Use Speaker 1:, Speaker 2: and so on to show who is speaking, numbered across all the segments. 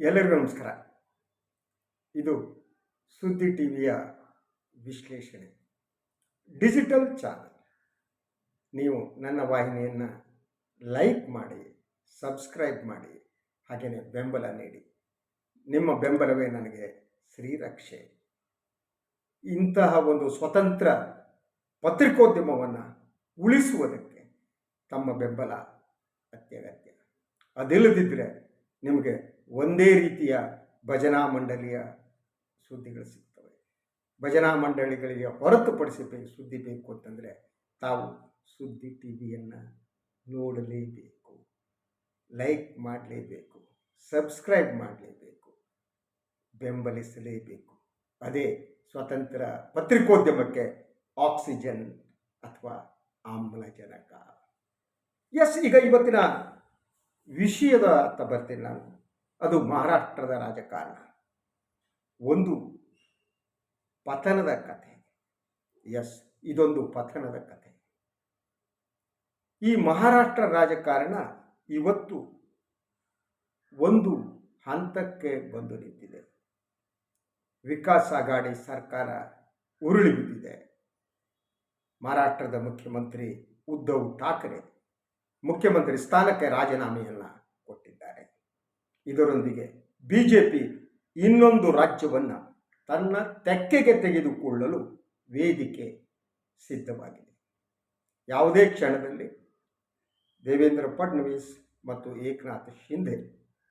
Speaker 1: ಎಲ್ಲರಿಗೂ ನಮಸ್ಕಾರ. ಇದು ಸುದ್ದಿ ಟಿವಿಯ ವಿಶ್ಲೇಷಣೆ ಡಿಜಿಟಲ್ ಚಾನಲ್. ನೀವು ನನ್ನ ವಾಹಿನಿಯನ್ನು ಲೈಕ್ ಮಾಡಿ, ಸಬ್ಸ್ಕ್ರೈಬ್ ಮಾಡಿ, ಹಾಗೆಯೇ ಬೆಂಬಲ ನೀಡಿ. ನಿಮ್ಮ ಬೆಂಬಲವೇ ನನಗೆ ಶ್ರೀರಕ್ಷೆ. ಇಂತಹ ಒಂದು ಸ್ವತಂತ್ರ ಪತ್ರಿಕೋದ್ಯಮವನ್ನು ಉಳಿಸುವುದಕ್ಕೆ ತಮ್ಮ ಬೆಂಬಲ ಅತ್ಯಗತ್ಯ. ಅದಿಲ್ಲದಿದ್ದರೆ ನಿಮಗೆ ಒಂದೇ ರೀತಿಯ ಭಜನಾ ಮಂಡಳಿಯ ಸುದ್ದಿಗಳು ಸಿಗ್ತವೆ. ಭಜನಾ ಮಂಡಳಿಗಳಿಗೆ ಹೊರತುಪಡಿಸಿ ಸುದ್ದಿ ಬೇಕು ಅಂತಂದರೆ ತಾವು ಸುದ್ದಿ ಟಿವಿಯನ್ನು ನೋಡಲೇಬೇಕು, ಲೈಕ್ ಮಾಡಲೇಬೇಕು, ಸಬ್ಸ್ಕ್ರೈಬ್ ಮಾಡಲೇಬೇಕು, ಬೆಂಬಲಿಸಲೇಬೇಕು. ಅದೇ ಸ್ವತಂತ್ರ ಪತ್ರಿಕೋದ್ಯಮಕ್ಕೆ ಆಕ್ಸಿಜನ್ ಅಥವಾ ಆಮ್ಲಜನಕ. ಈಗ ಇವತ್ತಿನ ವಿಷಯದ ಹತ್ತ ಬರ್ತೀನಿ ನಾನು. ಅದು ಮಹಾರಾಷ್ಟ್ರದ ರಾಜಕಾರಣ. ಒಂದು ಪತನದ ಕಥೆ. ಇದೊಂದು ಪತನದ ಕಥೆ. ಈ ಮಹಾರಾಷ್ಟ್ರ ರಾಜಕಾರಣ ಇವತ್ತು ಒಂದು ಹಂತಕ್ಕೆ ಬಂದು ನಿಂತಿದೆ. ವಿಕಾಸ್ ಅಘಾಡಿ ಸರ್ಕಾರ ಉರುಳಿ ಬಿದ್ದಿದೆ. ಮಹಾರಾಷ್ಟ್ರದ ಮುಖ್ಯಮಂತ್ರಿ ಉದ್ಧವ್ ಠಾಕ್ರೆ ಮುಖ್ಯಮಂತ್ರಿ ಸ್ಥಾನಕ್ಕೆ ರಾಜೀನಾಮೆಯನ್ನು ಕೊಟ್ಟಿದ್ದಾರೆ. ಇದರೊಂದಿಗೆ ಬಿಜೆಪಿ ಇನ್ನೊಂದು ರಾಜ್ಯವನ್ನು ತನ್ನ ತೆಕ್ಕೆಗೆ ತೆಗೆದುಕೊಳ್ಳಲು ವೇದಿಕೆ ಸಿದ್ಧವಾಗಿದೆ. ಯಾವುದೇ ಕ್ಷಣದಲ್ಲಿ ದೇವೇಂದ್ರ ಫಡ್ನವೀಸ್ ಮತ್ತು ಏಕನಾಥ್ ಶಿಂದೆ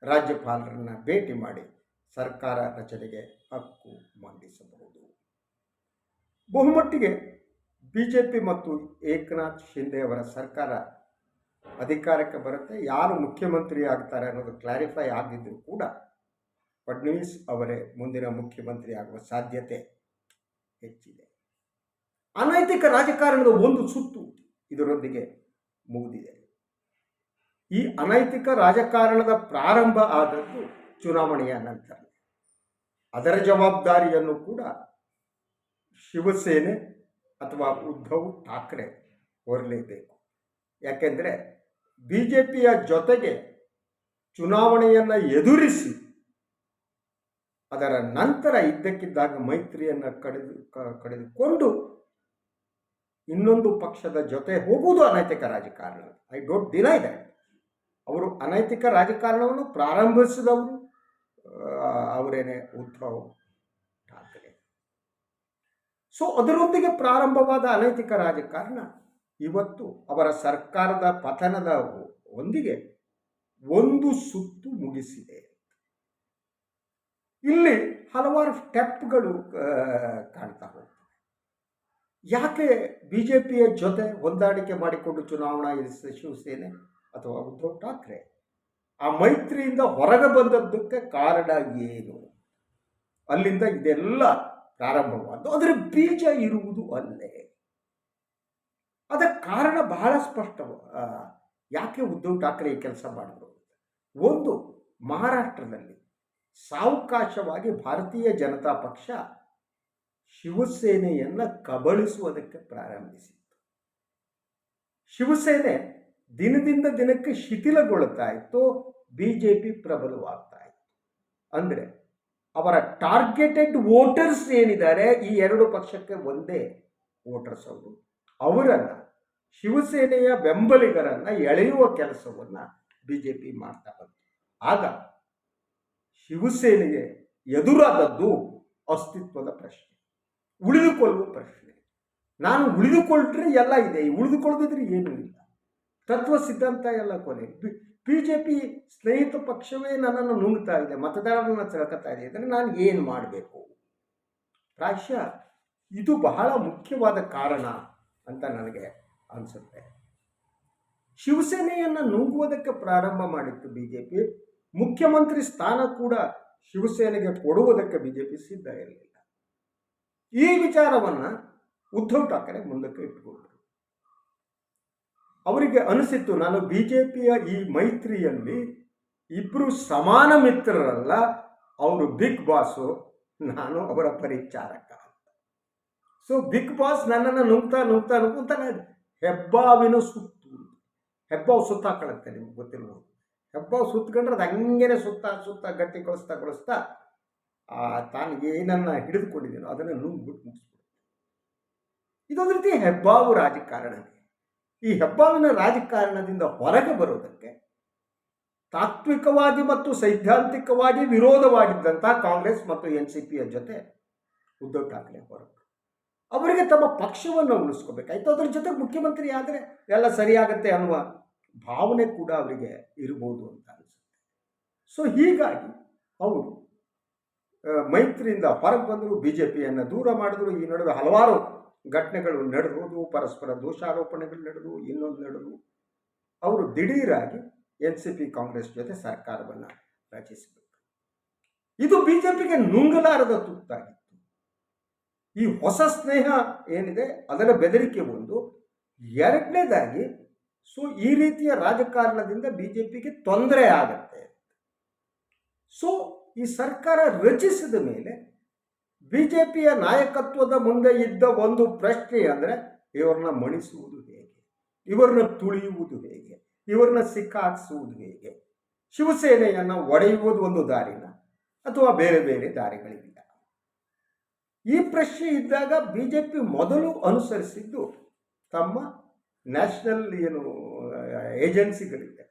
Speaker 1: ರಾಜ್ಯಪಾಲರನ್ನು ಭೇಟಿ ಮಾಡಿ ಸರ್ಕಾರ ರಚನೆಗೆ ಹಕ್ಕು ಮಂಡಿಸಬಹುದು. ಬಹುಮಟ್ಟಿಗೆ ಬಿಜೆಪಿ ಮತ್ತು ಏಕನಾಥ್ ಶಿಂದೆ ಅವರ ಸರ್ಕಾರ ಅಧಿಕಾರಕ್ಕೆ ಬರುತ್ತೆ. ಯಾರು ಮುಖ್ಯಮಂತ್ರಿ ಆಗ್ತಾರೆ ಅನ್ನೋದು ಕ್ಲಾರಿಫೈ ಆಗಿದ್ದರೂ ಕೂಡ ಫಡ್ನವೀಸ್ ಅವರೇ ಮುಂದಿನ ಮುಖ್ಯಮಂತ್ರಿ ಆಗುವ ಸಾಧ್ಯತೆ ಹೆಚ್ಚಿದೆ. ಅನೈತಿಕ ರಾಜಕಾರಣದ ಒಂದು ಸುತ್ತು ಇದರೊಂದಿಗೆ ಮುಗಿದಿದೆ. ಈ ಅನೈತಿಕ ರಾಜಕಾರಣದ ಪ್ರಾರಂಭ ಆದದ್ದು ಚುನಾವಣೆಯ ನಂತರ. ಅದರ ಜವಾಬ್ದಾರಿಯನ್ನು ಕೂಡ ಶಿವಸೇನೆ ಅಥವಾ ಉದ್ಧವ್ ಠಾಕ್ರೆ ಹೊರಲೇಬೇಕು. ಯಾಕೆಂದರೆ ಬಿಜೆಪಿಯ ಜೊತೆಗೆ ಚುನಾವಣೆಯನ್ನು ಎದುರಿಸಿ ಅದರ ನಂತರ ಇದ್ದಕ್ಕಿದ್ದಾಗ ಮೈತ್ರಿಯನ್ನು ಕಡಿದುಕೊಂಡು ಇನ್ನೊಂದು ಪಕ್ಷದ ಜೊತೆ ಹೋಗುವುದು ಅನೈತಿಕ ರಾಜಕಾರಣ. I don't deny that. ಅವರು ಅನೈತಿಕ ರಾಜಕಾರಣವನ್ನು ಪ್ರಾರಂಭಿಸಿದವರು ಅವರೇನೆ ಉದ್ಧವ್ ಠಾಕ್ರೆ. ಅದರೊಂದಿಗೆ ಪ್ರಾರಂಭವಾದ ಅನೈತಿಕ ರಾಜಕಾರಣ ಇವತ್ತು ಅವರ ಸರ್ಕಾರದ ಪತನದ ಒಂದಿಗೆ ಒಂದು ಸುತ್ತು ಮುಗಿಸಿದೆ. ಇಲ್ಲಿ ಹಲವಾರು ಸ್ಟೆಪ್ಗಳು ಕಾಣ್ತಾ ಹೋಗ್ತವೆ. ಯಾಕೆ ಬಿಜೆಪಿಯ ಜೊತೆ ಹೊಂದಾಣಿಕೆ ಮಾಡಿಕೊಂಡು ಚುನಾವಣಾ ಎದುರಿಸಿದ ಶಿವಸೇನೆ ಅಥವಾ ಉದ್ಧವ್ ಠಾಕ್ರೆ ಆ ಮೈತ್ರಿಯಿಂದ ಹೊರಗೆ ಬಂದದ್ದಕ್ಕೆ ಕಾರಣ ಏನು? ಅಲ್ಲಿಂದ ಇದೆಲ್ಲ ಪ್ರಾರಂಭವಾದ್ದು. ಅದರ ಬೀಜ ಇರುವುದು ಅಲ್ಲೇ. ಅದಕ್ಕೆ ಕಾರಣ ಬಹಳ ಸ್ಪಷ್ಟ. ಯಾಕೆ ಉದ್ಧವ್ ಠಾಕ್ರೆ ಈ ಕೆಲಸ ಮಾಡಿದ್ರು? ಒಂದು, ಮಹಾರಾಷ್ಟ್ರದಲ್ಲಿ ಸಾವಕಾಶವಾಗಿ ಭಾರತೀಯ ಜನತಾ ಪಕ್ಷ ಶಿವಸೇನೆಯನ್ನು ಕಬಳಿಸುವುದಕ್ಕೆ ಪ್ರಾರಂಭಿಸಿತ್ತು. ಶಿವಸೇನೆ ದಿನದಿಂದ ದಿನಕ್ಕೆ ಶಿಥಿಲಗೊಳ್ಳುತ್ತಾ ಇತ್ತು, ಬಿಜೆಪಿ ಪ್ರಬಲವಾಗ್ತಾ ಇತ್ತು. ಅಂದರೆ ಅವರ ಟಾರ್ಗೆಟೆಡ್ ವೋಟರ್ಸ್ ಏನಿದ್ದಾರೆ, ಈ ಎರಡು ಪಕ್ಷಕ್ಕೆ ಒಂದೇ ವೋಟರ್ಸ್ ಅವರು, ಅವರನ್ನು ಶಿವಸೇನೆಯ ಬೆಂಬಲಿಗರನ್ನು ಎಳೆಯುವ ಕೆಲಸವನ್ನು ಬಿಜೆಪಿ ಮಾಡ್ತಾ ಬಂತು. ಆಗ ಶಿವಸೇನೆಗೆ ಎದುರಾದದ್ದು ಅಸ್ತಿತ್ವದ ಪ್ರಶ್ನೆ, ಉಳಿದುಕೊಳ್ಳುವ ಪ್ರಶ್ನೆ. ನಾನು ಉಳಿದುಕೊಂಡ್ರೆ ಎಲ್ಲ ಇದೆ, ಉಳಿದುಕೊಳ್ಳದಿದ್ರೆ ಏನೂ ಇಲ್ಲ. ತತ್ವ ಸಿದ್ಧಾಂತ ಎಲ್ಲ ಕೊನೆ. ಬಿಜೆಪಿ ಸ್ನೇಹಿತ ಪಕ್ಷವೇ ನನ್ನನ್ನು ನುಂಗ್ತಾ ಇದೆ, ಮತದಾರರನ್ನು ಸೆಳೆತಾ ಇದೆ, ಇದನ್ನು ನಾನು ಏನು ಮಾಡಬೇಕು? ಪ್ರಾಯಶಃ ಇದು ಬಹಳ ಮುಖ್ಯವಾದ ಕಾರಣ ಅಂತ ನನಗೆ ಅನಿಸುತ್ತೆ. ಶಿವಸೇನೆಯನ್ನು ನುಂಗುವುದಕ್ಕೆ ಪ್ರಾರಂಭ ಮಾಡಿತ್ತು ಬಿಜೆಪಿ. ಮುಖ್ಯಮಂತ್ರಿ ಸ್ಥಾನ ಕೂಡ ಶಿವಸೇನೆಗೆ ಕೊಡುವುದಕ್ಕೆ ಬಿಜೆಪಿ ಸಿದ್ಧ ಇರಲಿಲ್ಲ. ಈ ವಿಚಾರವನ್ನು ಉದ್ಧವ್ ಠಾಕ್ರೆ ಮುಂದಕ್ಕೆ ಇಟ್ಟುಕೊಂಡರು. ಅವರಿಗೆ ಅನಿಸಿತ್ತು, ನಾನು ಬಿಜೆಪಿಯ ಈ ಮೈತ್ರಿಯಲ್ಲಿ ಇಬ್ಬರು ಸಮಾನ ಮಿತ್ರರಲ್ಲ, ಅವರು ಬಿಗ್ ಬಾಸು, ನಾನು ಅವರ ಪರಿಚಾರಕ. ಸೊ ಬಿಗ್ ಬಾಸ್ ನನ್ನನ್ನು ನುಗ್ತಾನೆ ಹೆಬ್ಬಾವಿನ ಸುತ್ತು, ಹೆಬ್ಬಾವು ಸುತ್ತಾಕಳುತ್ತೆ, ನಿಮ್ಗೆ ಗೊತ್ತಿರ್ಬೋದು. ಹೆಬ್ಬಾವು ಸುತ್ತಕೊಂಡ್ರೆ ಅದು ಹಂಗೇನೆ ಸುತ್ತ ಗಟ್ಟಿಗೊಳಿಸ್ತಾ ತಾನು ಏನನ್ನ ಹಿಡಿದುಕೊಂಡಿದ್ದೀನೋ ಅದನ್ನು ನುಂಗ್ಬಿಟ್ಟು ಮುಗಿಸ್ಬಿಡುತ್ತೆ. ಇದೊಂದು ರೀತಿ ಹೆಬ್ಬಾವು ರಾಜಕಾರಣನೇ. ಈ ಹೆಬ್ಬಾವಿನ ರಾಜಕಾರಣದಿಂದ ಹೊರಗೆ ಬರೋದಕ್ಕೆ ತಾತ್ವಿಕವಾಗಿ ಮತ್ತು ಸೈದ್ಧಾಂತಿಕವಾಗಿ ವಿರೋಧವಾಗಿದ್ದಂಥ ಕಾಂಗ್ರೆಸ್ ಮತ್ತು NCPಯ ಜೊತೆ ಉದ್ಧವ್ ಠಾಕ್ರೆ ಹೊರಗೆ ಅವರಿಗೆ ತಮ್ಮ ಪಕ್ಷವನ್ನು ಉಳಿಸ್ಕೋಬೇಕಾಯ್ತು. ಅದರ ಜೊತೆಗೆ ಮುಖ್ಯಮಂತ್ರಿ ಆದರೆ ಎಲ್ಲ ಸರಿಯಾಗತ್ತೆ ಅನ್ನುವ ಭಾವನೆ ಕೂಡ ಅವರಿಗೆ ಇರ್ಬೋದು ಅಂತ ಅನಿಸುತ್ತೆ. ಸೊ ಹೀಗಾಗಿ ಅವರು ಮೈತ್ರಿಯಿಂದ ಹೊರಗೆ ಬಂದರು, BJPಯನ್ನು ದೂರ ಮಾಡಿದ್ರು. ಈ ನಡುವೆ ಹಲವಾರು ಘಟನೆಗಳು ನಡೆದು, ಪರಸ್ಪರ ದೋಷಾರೋಪಣೆಗಳು ನಡೆದು, ಇನ್ನೊಂದು ನಡೆದು ಅವರು ದಿಢೀರಾಗಿ NCP ಕಾಂಗ್ರೆಸ್ ಜೊತೆ ಸರ್ಕಾರವನ್ನು ರಚಿಸಬೇಕು. ಇದು BJPಗೆ ನುಂಗಲಾರದ ತುತ್ತಾಗಿತ್ತು. ಈ ಹೊಸ ಸ್ನೇಹ ಏನಿದೆ ಅದರ ಬೆದರಿಕೆ ಒಂದು, ಎರಡನೇದಾಗಿ ಸೊ ಈ ರೀತಿಯ ರಾಜಕಾರಣದಿಂದ BJPಗೆ ತೊಂದರೆ ಆಗತ್ತೆ. ಸೊ ಈ ಸರ್ಕಾರ ರಚಿಸಿದ ಮೇಲೆ BJPಯ ನಾಯಕತ್ವದ ಮುಂದೆ ಇದ್ದ ಒಂದು ಪ್ರಶ್ನೆ ಅಂದರೆ, ಇವರನ್ನ ಮಣಿಸುವುದು ಹೇಗೆ, ಇವರನ್ನ ತುಳಿಯುವುದು ಹೇಗೆ, ಇವರನ್ನ ಸಿಕ್ಕಾಕ್ಸುವುದು ಹೇಗೆ, ಶಿವಸೇನೆಯನ್ನು ಒಡೆಯುವುದು ಒಂದು ದಾರಿನ ಅಥವಾ ಬೇರೆ ಬೇರೆ ದಾರಿಗಳಿಲ್ಲ. ಈ ಪ್ರಶ್ನೆ ಇದ್ದಾಗ BJP ಮೊದಲು ಅನುಸರಿಸಿದ್ದು ತಮ್ಮ ನ್ಯಾಷನಲ್ ಏಜೆನ್ಸಿಗಳಿವೆ,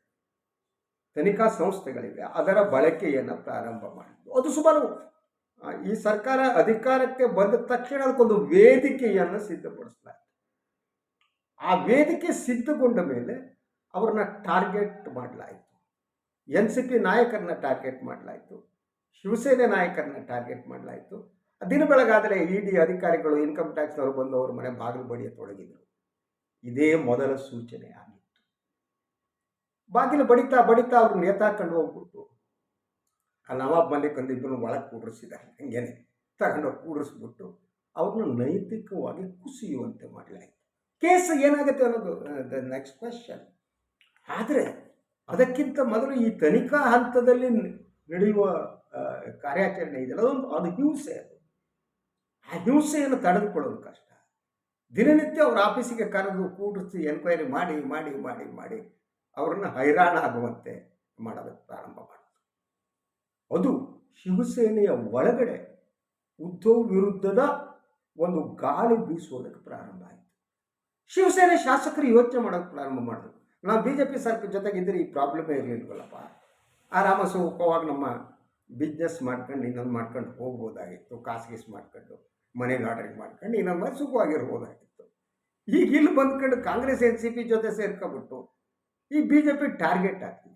Speaker 1: ತನಿಖಾ ಸಂಸ್ಥೆಗಳಿವೆ, ಅದರ ಬಳಕೆಯನ್ನು ಪ್ರಾರಂಭ ಮಾಡಿದ್ದು. ಅದು ಸುಮಾರು ಈ ಸರ್ಕಾರ ಅಧಿಕಾರಕ್ಕೆ ಬಂದ ತಕ್ಷಣ ಅದಕ್ಕೊಂದು ವೇದಿಕೆಯನ್ನು ಸಿದ್ಧಪಡಿಸಲಾಯಿತು. ಆ ವೇದಿಕೆ ಸಿದ್ಧಗೊಂಡ ಮೇಲೆ ಅವ್ರನ್ನ ಟಾರ್ಗೆಟ್ ಮಾಡಲಾಯಿತು. NCP ನಾಯಕರನ್ನ ಟಾರ್ಗೆಟ್ ಮಾಡಲಾಯಿತು, ಶಿವಸೇನೆ ನಾಯಕರನ್ನ ಟಾರ್ಗೆಟ್ ಮಾಡಲಾಯಿತು. ದಿನ ಬೆಳಗಾದರೆ ED ಅಧಿಕಾರಿಗಳು, ಇನ್ಕಮ್ ಟ್ಯಾಕ್ಸ್ನವರು ಬಂದು ಅವ್ರ ಮನೆ ಬಾಗಿಲು ಬಡಿಯತೊಡಗಿದರು. ಇದೇ ಮೊದಲ ಸೂಚನೆ ಆಗಿತ್ತು. ಬಾಗಿಲು ಬಡಿತಾ ಅವ್ರು ನೇತಾಕೊಂಡು ಹೋಗ್ಬಿಟ್ಟು ಆ ನವಾಬ್ ಮಲ್ಲಿಕ್ ಇಬ್ಬರು ಒಳಗೆ ಕೂಡಿಸಿದ್ದಾರೆ, ಹಂಗೇನೆ ತಗೊಂಡೋಗಿ ಕೂಡಿಸ್ಬಿಟ್ಟು ಅವ್ರನ್ನ ನೈತಿಕವಾಗಿ ಕುಸಿಯುವಂತೆ ಮಾಡಲಾಯಿತು. ಕೇಸ್ ಏನಾಗುತ್ತೆ ಅನ್ನೋದು ನೆಕ್ಸ್ಟ್ ಕ್ವೆಶ್ಚನ್. ಆದರೆ ಅದಕ್ಕಿಂತ ಮೊದಲು ಈ ತನಿಖಾ ಹಂತದಲ್ಲಿ ನಡೆಯುವ ಕಾರ್ಯಾಚರಣೆ ಇದೆಯಲ್ಲ, ಅದು ಹಿಂಸೆ. ಆ ಹಿಂಸೆಯನ್ನು ತಡೆದುಕೊಳ್ಳೋದು ಕಷ್ಟ. ದಿನನಿತ್ಯ ಅವ್ರ ಆಫೀಸಿಗೆ ಕರೆದು ಕೂಡಿಸಿ ಎನ್ಕ್ವೈರಿ ಮಾಡಿ ಅವ್ರನ್ನ ಹೈರಾಣ ಆಗುವಂತೆ ಮಾಡೋದಕ್ಕೆ ಪ್ರಾರಂಭ ಮಾಡಿದ್ರು. ಅದು ಶಿವಸೇನೆಯ ಒಳಗಡೆ ಉದ್ಧವ್ ವಿರುದ್ಧದ ಒಂದು ಗಾಳಿ ಬೀಸುವುದಕ್ಕೆ ಪ್ರಾರಂಭ ಆಯಿತು. ಶಿವಸೇನೆ ಶಾಸಕರು ಯೋಚನೆ ಮಾಡೋಕ್ಕೆ ಪ್ರಾರಂಭ ಮಾಡಿದ್ರು, ನಾವು BJP ಸರ್ಕಾರ ಜೊತೆಗಿದ್ದರೆ ಈ ಪ್ರಾಬ್ಲಮೇ ಇರಲಿಲ್ವಲ್ಲಪ್ಪ, ಆರಾಮ ಸುಖವಾಗಿ ನಮ್ಮ ಬಿಸ್ನೆಸ್ ಮಾಡ್ಕೊಂಡು ಇನ್ನೊಂದು ಮಾಡ್ಕೊಂಡು ಹೋಗ್ಬೋದಾಗಿತ್ತು, ಕಾಸು ಮಾಡ್ಕೊಂಡು ಮನೆ ಲಾಟ್ರಿಂಗ್ ಮಾಡ್ಕೊಂಡು ಇನ್ನೊಂದು ಮಾಡಿ ಸುಖವಾಗಿರ್ಬೋದಾಗಿತ್ತು. ಈಗ ಇಲ್ಲಿ ಬಂದ್ಕೊಂಡು ಕಾಂಗ್ರೆಸ್ NCP ಜೊತೆ ಸೇರ್ಕೊಬಿಟ್ಟು ಈ BJP ಟಾರ್ಗೆಟ್ ಆಗ್ತಿದೆ.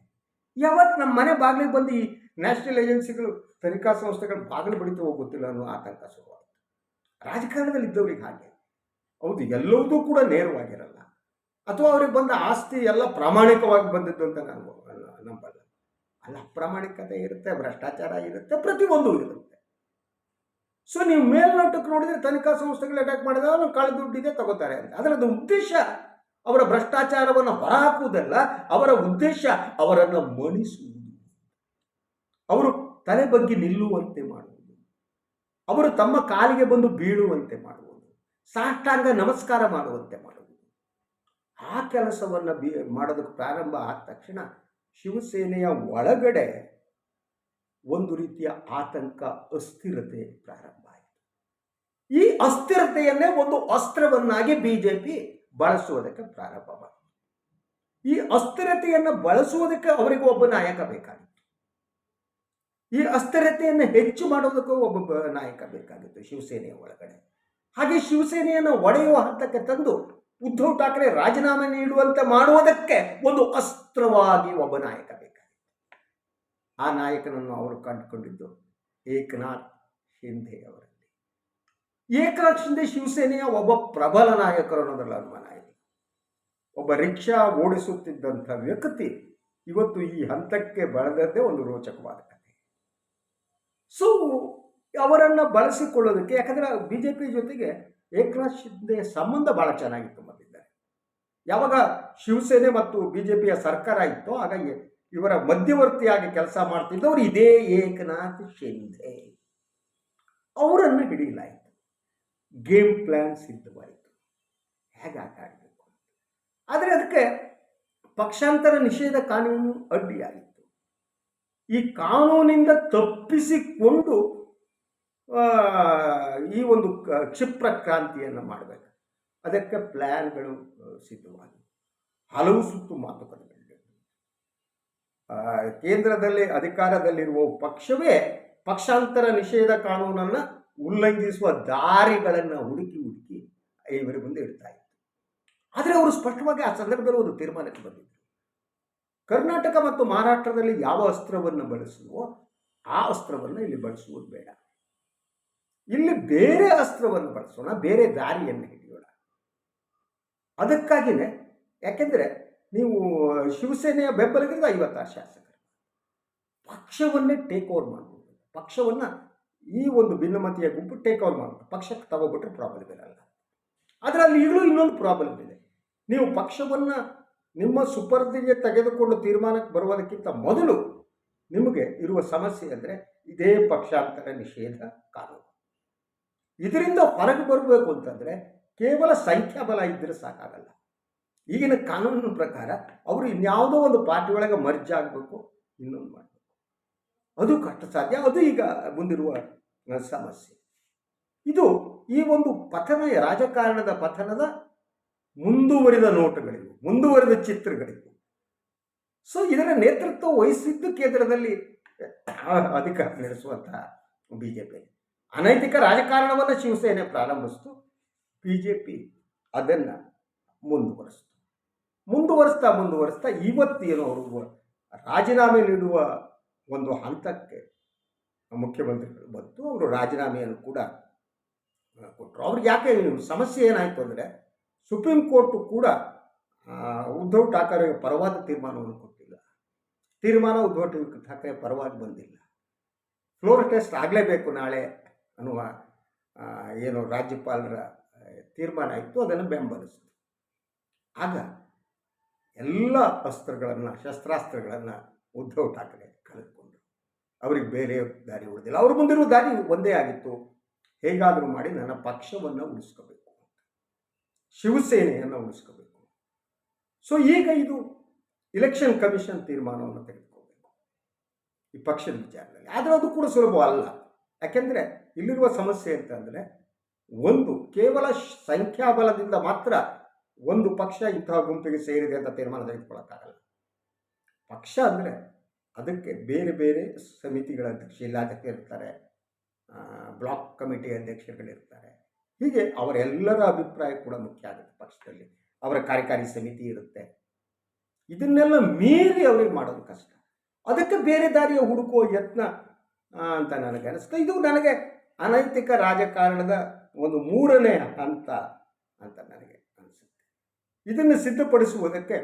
Speaker 1: ಯಾವತ್ತು ನಮ್ಮ ಮನೆ ಬಾಗಿಲಿಗೆ ಬಂದು ಈ ನ್ಯಾಷನಲ್ ಏಜೆನ್ಸಿಗಳು, ತನಿಖಾ ಸಂಸ್ಥೆಗಳು ಬಾಗಿಲು ಬಡಿತು ಹೋಗುತ್ತಿಲ್ಲ ಅನ್ನೋ ಆತಂಕ ಶುರುವಾಯಿತು. ರಾಜಕಾರಣದಲ್ಲಿ ಇದ್ದವ್ರಿಗೆ ಹಾಗೆ. ಹೌದು, ಎಲ್ಲವೂ ಕೂಡ ನೇರವಾಗಿರಲ್ಲ, ಅಥವಾ ಅವ್ರಿಗೆ ಬಂದ ಆಸ್ತಿ ಎಲ್ಲ ಪ್ರಾಮಾಣಿಕವಾಗಿ ಬಂದಿದ್ದು ಅಂತ ನಾನು ನಂಬಲ್ಲ. ಅಲ್ಲ, ಅಪ್ರಾಮಾಣಿಕತೆ ಇರುತ್ತೆ, ಭ್ರಷ್ಟಾಚಾರ ಇರುತ್ತೆ, ಪ್ರತಿಯೊಂದು ಇರುತ್ತೆ. ಸೊ ನೀವು ಮೇಲ್ನೋಟಕ್ಕೆ ನೋಡಿದರೆ ತನಿಖಾ ಸಂಸ್ಥೆಗಳು ಅಟ್ಯಾಕ್ ಮಾಡಿದಾಗ ಕಳೆದ ದುಡ್ಡಿದೆ ತಗೋತಾರೆ ಅಂತ. ಅದರದ್ದು ಉದ್ದೇಶ ಅವರ ಭ್ರಷ್ಟಾಚಾರವನ್ನು ಹೊರಹಾಕುವುದಲ್ಲ, ಅವರ ಉದ್ದೇಶ ಅವರನ್ನು ಮಣಿಸುವುದು, ಅವರು ತಲೆ ಬಗ್ಗೆ ನಿಲ್ಲುವಂತೆ ಮಾಡುವುದು, ಅವರು ತಮ್ಮ ಕಾಲಿಗೆ ಬಂದು ಬೀಳುವಂತೆ ಮಾಡುವುದು, ಸಾಷ್ಟಾಂಗ ನಮಸ್ಕಾರ ಮಾಡುವಂತೆ ಮಾಡುವುದು. ಆ ಕೆಲಸವನ್ನು ಮಾಡೋದಕ್ಕೆ ಪ್ರಾರಂಭ ಆದ ತಕ್ಷಣ ಶಿವಸೇನೆಯ ಒಳಗಡೆ ಒಂದು ರೀತಿಯ ಆತಂಕ, ಅಸ್ಥಿರತೆ ಪ್ರಾರಂಭ ಆಯಿತು. ಈ ಅಸ್ಥಿರತೆಯನ್ನೇ ಒಂದು ಅಸ್ತ್ರವನ್ನಾಗಿ BJP ಬಳಸುವುದಕ್ಕೆ ಪ್ರಾರಂಭ ಮಾಡಿತು. ಈ ಅಸ್ಥಿರತೆಯನ್ನು ಬಳಸುವುದಕ್ಕೆ ಅವರಿಗೆ ಒಬ್ಬ ನಾಯಕ ಬೇಕಾಗಿತ್ತು. ಈ ಅಸ್ಥಿರತೆಯನ್ನು ಹೆಚ್ಚು ಮಾಡೋದಕ್ಕೂ ಒಬ್ಬ ನಾಯಕ ಬೇಕಾಗಿತ್ತು ಶಿವಸೇನೆಯ ಒಳಗಡೆ. ಹಾಗೆ ಶಿವಸೇನೆಯನ್ನು ಒಡೆಯುವ ಹಂತಕ್ಕೆ ತಂದು ಉದ್ಧವ್ ಠಾಕ್ರೆ ರಾಜೀನಾಮೆ ನೀಡುವಂತೆ ಮಾಡುವುದಕ್ಕೆ ಒಂದು ಅಸ್ತ್ರವಾಗಿ ಒಬ್ಬ ನಾಯಕ ಬೇಕಾಗಿತ್ತು. ಆ ನಾಯಕನನ್ನು ಅವರು ಕಂಡುಕೊಂಡಿದ್ದು ಏಕನಾಥ್ ಶಿಂಧೆ ಅವರಲ್ಲಿ. ಏಕನಾಥ್ ಶಿಂಧೆ ಶಿವಸೇನೆಯ ಒಬ್ಬ ಪ್ರಬಲ ನಾಯಕರು ಅನ್ನೋದ್ರಲ್ಲಿ ಅನುಮಾನ ಇದೆ. ಒಬ್ಬ ರಿಕ್ಷಾ ಓಡಿಸುತ್ತಿದ್ದಂಥ ವ್ಯಕ್ತಿ ಇವತ್ತು ಈ ಹಂತಕ್ಕೆ ಬೆಳೆದದ್ದೇ ಒಂದು ರೋಚಕವಾದ ಕಥೆ. ಸೊ ಅವರನ್ನು ಬಳಸಿಕೊಳ್ಳೋದಕ್ಕೆ, ಯಾಕಂದರೆ BJP ಜೊತೆಗೆ ಏಕನಾಥ್ ಶಿಂಧೆ ಸಂಬಂಧ ಭಾಳ ಚೆನ್ನಾಗಿತ್ತು ಮೊದಲಿದ್ದಾರೆ. ಯಾವಾಗ ಶಿವಸೇನೆ ಮತ್ತು BJPಯ ಸರ್ಕಾರ ಇತ್ತೋ ಆಗ ಇವರ ಮಧ್ಯವರ್ತಿಯಾಗಿ ಕೆಲಸ ಮಾಡ್ತಿದ್ದವರು ಇದೇ ಏಕನಾಥ್ ಶಿಂಧೆ. ಅವರನ್ನು ಹಿಡಿಯಲಾಯಿತು. ಗೇಮ್ ಪ್ಲಾನ್ ಸಿದ್ಧವಾಯಿತು, ಹೇಗೆ ಆಟ ಆಡಬೇಕು. ಆದರೆ ಅದಕ್ಕೆ ಪಕ್ಷಾಂತರ ನಿಷೇಧ ಕಾನೂನು ಅಡ್ಡಿಯಾಗಿತ್ತು. ಈ ಕಾನೂನಿಂದ ತಪ್ಪಿಸಿಕೊಂಡು ಈ ಒಂದು ಕ್ಷಿಪ್ರ ಕ್ರಾಂತಿಯನ್ನು ಮಾಡಬೇಕು. ಅದಕ್ಕೆ ಪ್ಲ್ಯಾನ್ಗಳು ಸಿದ್ಧವಾಗಿವೆ. ಹಲವು ಸುತ್ತು ಮಾತುಕತೆಗಳಿವೆ. ಕೇಂದ್ರದಲ್ಲಿ ಅಧಿಕಾರದಲ್ಲಿರುವ ಪಕ್ಷವೇ ಪಕ್ಷಾಂತರ ನಿಷೇಧ ಕಾನೂನನ್ನು ಉಲ್ಲಂಘಿಸುವ ದಾರಿಗಳನ್ನು ಹುಡುಕಿ ಇವರ ಮುಂದೆ ಇಡ್ತಾ ಇತ್ತು. ಆದರೆ ಅವರು ಸ್ಪಷ್ಟವಾಗಿ ಆ ಸಂದರ್ಭದಲ್ಲಿ ಒಂದು ತೀರ್ಮಾನಕ್ಕೆ ಬಂದಿದ್ದರು. ಕರ್ನಾಟಕ ಮತ್ತು ಮಹಾರಾಷ್ಟ್ರದಲ್ಲಿ ಯಾವ ಅಸ್ತ್ರವನ್ನು ಬಳಸುವೋ ಆ ಅಸ್ತ್ರವನ್ನು ಇಲ್ಲಿ ಬಳಸುವುದು ಬೇಡ. ಇಲ್ಲಿ ಬೇರೆ ಅಸ್ತ್ರವನ್ನು ಬಳಸೋಣ, ಬೇರೆ ದಾರಿಯನ್ನು ಹಿಡಿಯೋಣ. ಅದಕ್ಕಾಗಿಯೇ, ಯಾಕೆಂದರೆ ನೀವು ಶಿವಸೇನೆಯ ಬೆಂಬಲಿಗರಿಗೆ 56 ಶಾಸಕರು, ಪಕ್ಷವನ್ನೇ ಟೇಕ್ ಓವರ್ ಮಾಡ್ಬೋದು. ಪಕ್ಷವನ್ನು ಈ ಒಂದು ಭಿನ್ನಮತೀಯ ಗುಂಪು ಟೇಕ್ ಓವರ್ ಮಾಡ್ಬೋದು. ಪಕ್ಷಕ್ಕೆ ತಗೋಬಿಟ್ರೆ ಪ್ರಾಬ್ಲಮ್ ಇರಲ್ಲ. ಆದರೆ ಅಲ್ಲಿ ಈಗಲೂ ಇನ್ನೊಂದು ಪ್ರಾಬ್ಲಮ್ ಇದೆ. ನೀವು ಪಕ್ಷವನ್ನು ನಿಮ್ಮ ಸುಪರ್ದಿಗೆ ತೆಗೆದುಕೊಂಡು ತೀರ್ಮಾನಕ್ಕೆ ಬರುವುದಕ್ಕಿಂತ ಮೊದಲು ನಿಮಗೆ ಇರುವ ಸಮಸ್ಯೆ ಅಂದರೆ ಇದೇ ಪಕ್ಷಾಂತರ ನಿಷೇಧ ಕಾನೂನು. ಇದರಿಂದ ಹೊರಗೆ ಬರಬೇಕು ಅಂತಂದರೆ ಕೇವಲ ಸಂಖ್ಯಾಬಲ ಇದ್ದರೆ ಸಾಕಾಗಲ್ಲ. ಈಗಿನ ಕಾನೂನಿನ ಪ್ರಕಾರ ಅವರು ಇನ್ಯಾವುದೋ ಒಂದು ಪಾರ್ಟಿ ಒಳಗೆ ಮರ್ಜ್ ಆಗಬೇಕು, ಇನ್ನೊಂದು ಮಾಡಬೇಕು. ಅದು ಕಷ್ಟ ಸಾಧ್ಯ. ಅದು ಈಗ ಮುಂದಿರುವ ಸಮಸ್ಯೆ. ಇದು ಈ ಒಂದು ಪತನ, ರಾಜಕಾರಣದ ಪತನದ ಮುಂದುವರಿದ ನೋಟಗಳಿವು, ಮುಂದುವರಿದ ಚಿತ್ರಗಳಿವು. ಸೊ ಇದರ ನೇತೃತ್ವ ವಹಿಸಿದ್ದು ಕೇಂದ್ರದಲ್ಲಿ ಅಧಿಕಾರ ನಡೆಸುವಂತಹ BJP. ಅನೈತಿಕ ರಾಜಕಾರಣವನ್ನು ಶಿವಸೇನೆ ಪ್ರಾರಂಭಿಸಿತು, BJP ಅದನ್ನು ಮುಂದುವರಿಸ್ತಾ ಇವತ್ತೇನು ಅವರು ರಾಜೀನಾಮೆ ನೀಡುವ ಒಂದು ಹಂತಕ್ಕೆ ಮುಖ್ಯಮಂತ್ರಿಗಳು ಬಂತು. ಅವರು ರಾಜೀನಾಮೆಯನ್ನು ಕೂಡ ಕೊಟ್ಟರು. ಅವ್ರಿಗೆ ಯಾಕೆ ಸಮಸ್ಯೆ ಏನಾಯಿತು ಅಂದರೆ, ಸುಪ್ರೀಂ ಕೋರ್ಟು ಕೂಡ ಉದ್ಧವ್ ಠಾಕರೆಗೆ ಪರವಾದ ತೀರ್ಮಾನವನ್ನು ಕೊಟ್ಟಿಲ್ಲ. ತೀರ್ಮಾನ ಉದ್ಧವ್ ಠಾಕರೆ ಪರವಾಗಿ ಬಂದಿಲ್ಲ. ಫ್ಲೋರ್ ಟೆಸ್ಟ್ ಆಗಲೇಬೇಕು ನಾಳೆ ಅನ್ನುವ ಏನು ರಾಜ್ಯಪಾಲರ ತೀರ್ಮಾನ ಇತ್ತು, ಅದನ್ನು ಬೆಂಬಲಿಸಿತು. ಆಗ ಎಲ್ಲ ಶಸ್ತ್ರಾಸ್ತ್ರಗಳನ್ನು ಉದ್ಧವ್ ಠಾಕರೆ ಕಳೆದುಕೊಂಡರು. ಅವರಿಗೆ ಬೇರೆ ದಾರಿ ಉಳಿದಿಲ್ಲ. ಅವ್ರ ಮುಂದಿರುವ ದಾರಿ ಒಂದೇ ಆಗಿತ್ತು, ಹೇಗಾದರೂ ಮಾಡಿ ನನ್ನ ಪಕ್ಷವನ್ನು ಉಳಿಸ್ಕೋಬೇಕು, ಶಿವಸೇನೆಯನ್ನು ಉಳಿಸ್ಕೋಬೇಕು. ಸೊ ಈಗ ಇದು ಇಲೆಕ್ಷನ್ ಕಮಿಷನ್ ತೀರ್ಮಾನವನ್ನು ತೆಗೆದುಕೋಬೇಕು ಈ ಪಕ್ಷದ ವಿಚಾರದಲ್ಲಿ. ಆದರೆ ಅದು ಕೂಡ ಸುಲಭ ಅಲ್ಲ. ಯಾಕೆಂದರೆ ಇಲ್ಲಿರುವ ಸಮಸ್ಯೆ ಅಂತಂದರೆ, ಒಂದು ಕೇವಲ ಸಂಖ್ಯಾಬಲದಿಂದ ಮಾತ್ರ ಒಂದು ಪಕ್ಷ ಇಂತಹ ಗುಂಪಿಗೆ ಸೇರಿದೆ ಅಂತ ತೀರ್ಮಾನ ತೆಗೆದುಕೊಳ್ಳೋಕ್ಕಾಗಲ್ಲ. ಪಕ್ಷ ಅಂದರೆ ಅದಕ್ಕೆ ಬೇರೆ ಬೇರೆ ಸಮಿತಿಗಳ ಅಧ್ಯಕ್ಷ, ಜಿಲ್ಲಾಧ್ಯಕ್ಷರಿರ್ತಾರೆ, ಬ್ಲಾಕ್ ಕಮಿಟಿ ಅಧ್ಯಕ್ಷರುಗಳಿರ್ತಾರೆ. ಹೀಗೆ ಅವರೆಲ್ಲರ ಅಭಿಪ್ರಾಯ ಕೂಡ ಮುಖ್ಯ ಆಗುತ್ತೆ. ಪಕ್ಷದಲ್ಲಿ ಅವರ ಕಾರ್ಯಕಾರಿ ಸಮಿತಿ ಇರುತ್ತೆ. ಇದನ್ನೆಲ್ಲ ಮೀರಿ ಅವರಿಗೆ ಮಾಡೋದು ಕಷ್ಟ. ಅದಕ್ಕೆ ಬೇರೆ ದಾರಿಯ ಹುಡುಕುವ ಯತ್ನ ಅಂತ ನನಗೆ ಅನಿಸ್ತು. ಇದು ನನಗೆ ಅನೈತಿಕ ರಾಜಕಾರಣದ ಒಂದು 3ನೇ ಹಂತ ಅಂತ ನನಗೆ ಅನಿಸುತ್ತೆ. ಇದನ್ನು ಸಿದ್ಧಪಡಿಸುವುದಕ್ಕೆ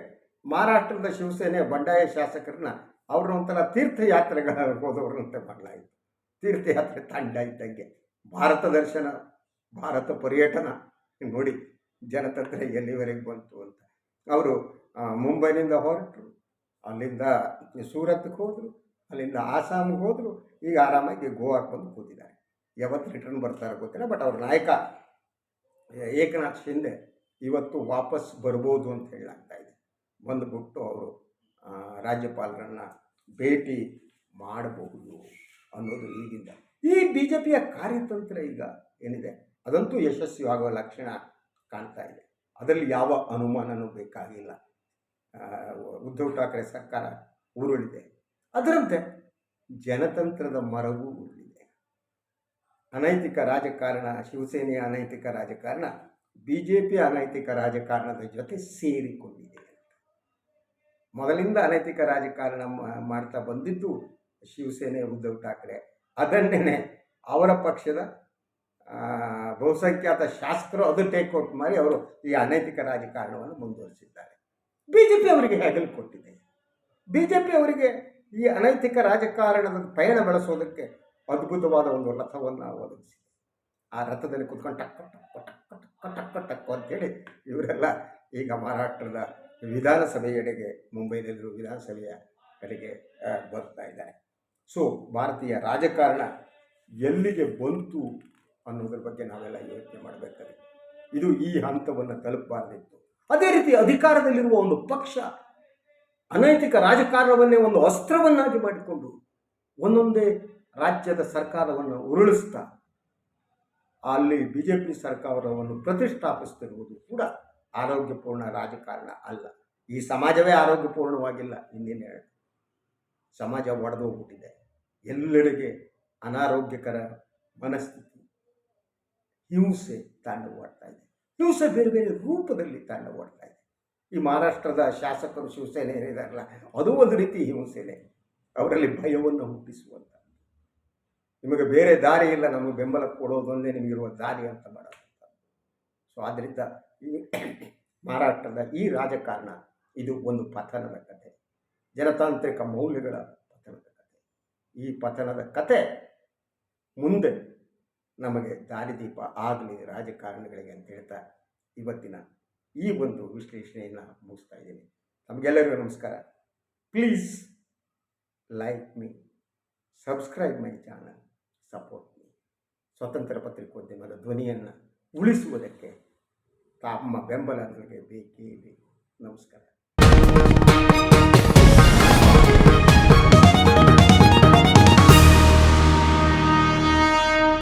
Speaker 1: ಮಹಾರಾಷ್ಟ್ರದ ಶಿವಸೇನೆಯ ಬಂಡಾಯ ಶಾಸಕರನ್ನ ಅವ್ರನ್ನ ಒಂಥರ ತೀರ್ಥಯಾತ್ರೆಗಳ ಹೋದವರಂತೆ ಮಾಡಲಾಯಿತು. ತೀರ್ಥಯಾತ್ರೆ ತಂಡ ಇದ್ದಂಗೆ ಭಾರತ ದರ್ಶನ, ಭಾರತ ಪರ್ಯಟನ ನೋಡಿ ಜನತಂತ್ರ ಎಲ್ಲಿವರೆಗೆ ಬಂತು ಅಂತ. ಅವರು ಮುಂಬೈನಿಂದ ಹೊರಟರು, ಅಲ್ಲಿಂದ ಸೂರತ್ಗೆ ಹೋದರು, ಅಲ್ಲಿಂದ ಆಸಾಮ್ಗೆ ಹೋದರು, ಈಗ ಆರಾಮಾಗಿ ಗೋವಾಕ್ಕೆ ಬಂದು ಕೂತಿದ್ದಾರೆ. ಯಾವತ್ತು ರಿಟರ್ನ್ ಬರ್ತಾರೆ ಗೊತ್ತಿಲ್ಲ. ಬಟ್ ಅವ್ರ ನಾಯಕ ಏಕನಾಥ್ ಶಿಂಧೆ ಇವತ್ತು ವಾಪಸ್ ಬರ್ಬೋದು ಅಂತ ಹೇಳಲಾಗ್ತಾ ಇದೆ. ಬಂದುಬಿಟ್ಟು ಅವರು ರಾಜ್ಯಪಾಲರನ್ನು ಭೇಟಿ ಮಾಡಬಹುದು ಅನ್ನೋದು ಈಗಿಂದ. ಈ BJPಯ ಕಾರ್ಯತಂತ್ರ ಈಗ ಏನಿದೆ ಅದಂತೂ ಯಶಸ್ವಿಯಾಗುವ ಲಕ್ಷಣ ಕಾಣ್ತಾ ಇದೆ. ಅದರಲ್ಲಿ ಯಾವ ಅನುಮಾನನೂ ಬೇಕಾಗಿಲ್ಲ. ಉದ್ಧವ್ ಠಾಕರೆ ಸರ್ಕಾರ ಉರುಳಿದೆ, ಅದರಂತೆ ಜನತಂತ್ರದ ಮರವೂ ಉರುಳಿದೆ. ಅನೈತಿಕ ರಾಜಕಾರಣ, ಶಿವಸೇನೆಯ ಅನೈತಿಕ ರಾಜಕಾರಣ BJP ಅನೈತಿಕ ರಾಜಕಾರಣದ ಜೊತೆ ಸೇರಿಕೊಂಡಿದೆ. ಮೊದಲಿಂದ ಅನೈತಿಕ ರಾಜಕಾರಣ ಮಾಡ್ತಾ ಬಂದಿದ್ದು ಶಿವಸೇನೆ, ಉದ್ಧವ್ ಠಾಕರೆ. ಅದನ್ನೇ ಅವರ ಪಕ್ಷದ ಬಹುಸಂಖ್ಯಾತ ಶಾಸಕರು ಅದು ಟೇಕ್ಔಟ್ ಮಾಡಿ ಅವರು ಈ ಅನೈತಿಕ ರಾಜಕಾರಣವನ್ನು ಮುಂದುವರಿಸಿದ್ದಾರೆ. BJP ಅವರಿಗೆ ಹೆಗಲು ಕೊಟ್ಟಿದೆ. BJP ಅವರಿಗೆ ಈ ಅನೈತಿಕ ರಾಜಕಾರಣದ ಪಯಣ ಬೆಳೆಸೋದಕ್ಕೆ ಅದ್ಭುತವಾದ ಒಂದು ರಥವನ್ನು ಒದಗಿಸಿದೆ. ಆ ರಥದಲ್ಲಿ ಕುತ್ಕೊಂಡು ಟಕ್ ಟಕ್ ಟಕ್ ಟಕ್ ಟಕ್ ಟಕ್ ಟಕ್ ಅಂತೇಳಿ ಇವರೆಲ್ಲ ಈಗ ಮಹಾರಾಷ್ಟ್ರದ ವಿಧಾನಸಭೆಯೆಡೆಗೆ, ಮುಂಬೈನಲ್ಲಿರುವ ವಿಧಾನಸಭೆಯ ಕಡೆಗೆ ಬರ್ತಾ ಇದ್ದಾರೆ. ಸೊ ಭಾರತೀಯ ರಾಜಕಾರಣ ಎಲ್ಲಿಗೆ ಬಂತು ಅನ್ನೋದ್ರ ಬಗ್ಗೆ ನಾವೆಲ್ಲ ಯೋಚನೆ ಮಾಡಬೇಕಾಗಿದೆ. ಇದು ಈ ಹಂತವನ್ನು ತಲುಪಬಾರ್ದಿತ್ತು. ಅದೇ ರೀತಿ ಅಧಿಕಾರದಲ್ಲಿರುವ ಒಂದು ಪಕ್ಷ ಅನೈತಿಕ ರಾಜಕಾರಣವನ್ನೇ ಒಂದು ಅಸ್ತ್ರವನ್ನಾಗಿ ಮಾಡಿಕೊಂಡು ಒಂದೊಂದೇ ರಾಜ್ಯದ ಸರ್ಕಾರವನ್ನು ಉರುಳಿಸ್ತಾ ಅಲ್ಲಿ BJP ಸರ್ಕಾರವನ್ನು ಪ್ರತಿಷ್ಠಾಪಿಸುತ್ತಿರುವುದು ಕೂಡ ಆರೋಗ್ಯಪೂರ್ಣ ರಾಜಕಾರಣ ಅಲ್ಲ. ಈ ಸಮಾಜವೇ ಆರೋಗ್ಯಪೂರ್ಣವಾಗಿಲ್ಲ. ಇನ್ನೇನು ಹೇಳಿ, ಸಮಾಜ ಒಡೆದೋಗ್ಬಿಟ್ಟಿದೆ. ಎಲ್ಲೆಡೆಗೆ ಅನಾರೋಗ್ಯಕರ ಮನಸ್ಥಿತಿ, ಹಿಂಸೆ ತಾಂಡವವಾಡ್ತಾ ಇದೆ. ಹಿಂಸೆ ಬೇರೆ ಬೇರೆ ರೂಪದಲ್ಲಿ ತಾಂಡವವಾಡ್ತಾ ಇದೆ. ಈ ಮಹಾರಾಷ್ಟ್ರದ ಶಾಸಕರು ಶಿವಸೇನೆ ಏನಿದಾರಲ್ಲ, ಅದು ಒಂದು ರೀತಿ ಹಿಂಸೆನೆ. ಅವರಲ್ಲಿ ಭಯವನ್ನು ಹುಟ್ಟಿಸುವಂಥ, ನಿಮಗೆ ಬೇರೆ ದಾರಿ ಇಲ್ಲ, ನಮಗೆ ಬೆಂಬಲ ಕೊಡೋದೊಂದೇ ನಿಮಗಿರುವ ದಾರಿ ಅಂತ ಮಾಡೋದು. ಸೊ ಆದ್ದರಿಂದ ಈ ಮಹಾರಾಷ್ಟ್ರದ ಈ ರಾಜಕಾರಣ ಇದು ಒಂದು ಪತನದ ಕಥೆ, ಜನತಾಂತ್ರಿಕ ಮೌಲ್ಯಗಳ ಪತನದ ಕಥೆ. ಈ ಪತನದ ಕಥೆ ಮುಂದೆ ನಮಗೆ ದಾರಿದೀಪ ಆಗಲಿ ರಾಜಕಾರಣಿಗಳಿಗೆ ಅಂತ ಹೇಳ್ತಾ ಇವತ್ತಿನ ಈ ಒಂದು ವಿಶ್ಲೇಷಣೆಯನ್ನು ಮುಗಿಸ್ತಾ ಇದ್ದೀನಿ. ನಮಗೆಲ್ಲರಿಗೂ ನಮಸ್ಕಾರ. Please like me, subscribe my channel, support me. ಸ್ವತಂತ್ರ ಪತ್ರಿಕೋದ್ಯಮದ ಧ್ವನಿಯನ್ನು ಉಳಿಸುವುದಕ್ಕೆ ತಮ್ಮ ಬೆಂಬಲ ನನಗೆ ಬೇಕೇ ಬೇಕು. ನಮಸ್ಕಾರ.